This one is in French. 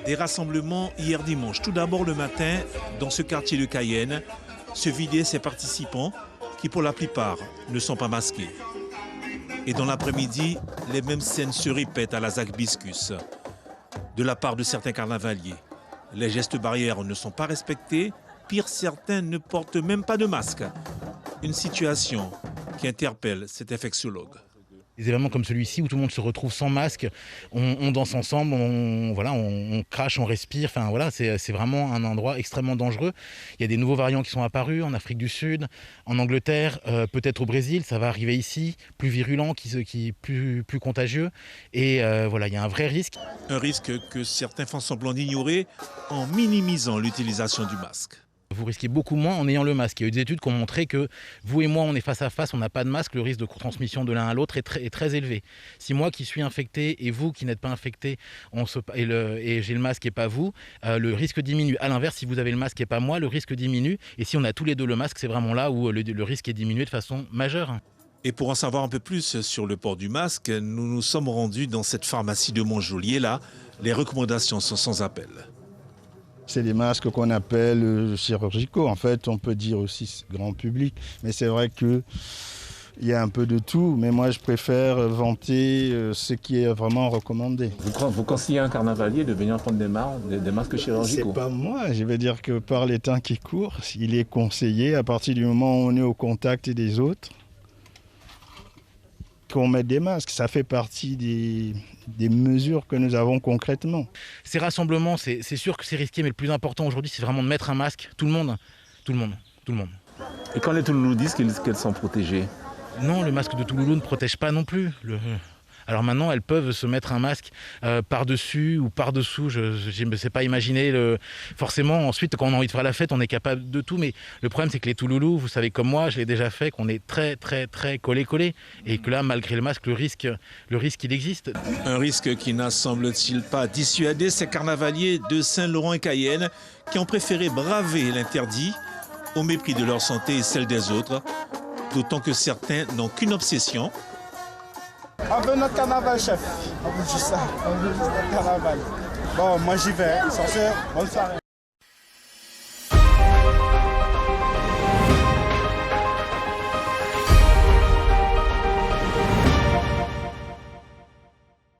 Des rassemblements hier dimanche. Tout d'abord le matin, dans ce quartier de Cayenne, se vidaient ces participants qui pour la plupart ne sont pas masqués. Et dans l'après-midi, les mêmes scènes se répètent à la ZAC Biscus. De la part de certains carnavaliers, les gestes barrières ne sont pas respectés. Pire, certains ne portent même pas de masque. Une situation qui interpelle cet infectiologue. Des événements comme celui-ci où tout le monde se retrouve sans masque, on danse ensemble, on crache, on respire. Enfin voilà, c'est vraiment un endroit extrêmement dangereux. Il y a des nouveaux variants qui sont apparus en Afrique du Sud, en Angleterre, peut-être au Brésil. Ça va arriver ici, plus virulent, plus contagieux. Et voilà, il y a un vrai risque. Un risque que certains font semblant d'ignorer en minimisant l'utilisation du masque. Vous risquez beaucoup moins en ayant le masque. Il y a eu des études qui ont montré que vous et moi, on est face à face, on n'a pas de masque, le risque de transmission de l'un à l'autre est très élevé. Si moi qui suis infecté et vous qui n'êtes pas infecté, et j'ai le masque et pas vous, le risque diminue. À l'inverse, si vous avez le masque et pas moi, le risque diminue. Et si on a tous les deux le masque, c'est vraiment là où le risque est diminué de façon majeure. Et pour en savoir un peu plus sur le port du masque, nous nous sommes rendus dans cette pharmacie de Montjoly. Là, les recommandations sont sans appel. C'est des masques qu'on appelle chirurgicaux. En fait, on peut dire aussi grand public. Mais c'est vrai qu'il y a un peu de tout. Mais moi, je préfère vanter ce qui est vraiment recommandé. Vous conseillez à un carnavalier de venir prendre des masques chirurgicaux? C'est pas moi. Je veux dire que par les temps qui courent, il est conseillé, à partir du moment où on est au contact des autres, qu'on mette des masques. Ça fait partie des mesures que nous avons concrètement. Ces rassemblements, c'est sûr que c'est risqué, mais le plus important aujourd'hui, c'est vraiment de mettre un masque. Tout le monde. Et quand les Touloulous disent qu'elles sont protégées? Non, le masque de Touloulou ne protège pas non plus. Alors maintenant, elles peuvent se mettre un masque par-dessus ou par-dessous. Je ne sais pas imaginer. Forcément, ensuite, quand on a envie de faire la fête, on est capable de tout. Mais le problème, c'est que les Touloulous, vous savez comme moi, je l'ai déjà fait, qu'on est très, très, très collés. Et que là, malgré le masque, le risque, il existe. Un risque qui n'a, semble-t-il, pas dissuadé ces carnavaliers de Saint-Laurent et Cayenne qui ont préféré braver l'interdit au mépris de leur santé et celle des autres. D'autant que certains n'ont qu'une obsession. On veut notre carnaval, chef. On veut juste ça. On veut juste notre carnaval. Bon, moi j'y vais. Bonne soirée.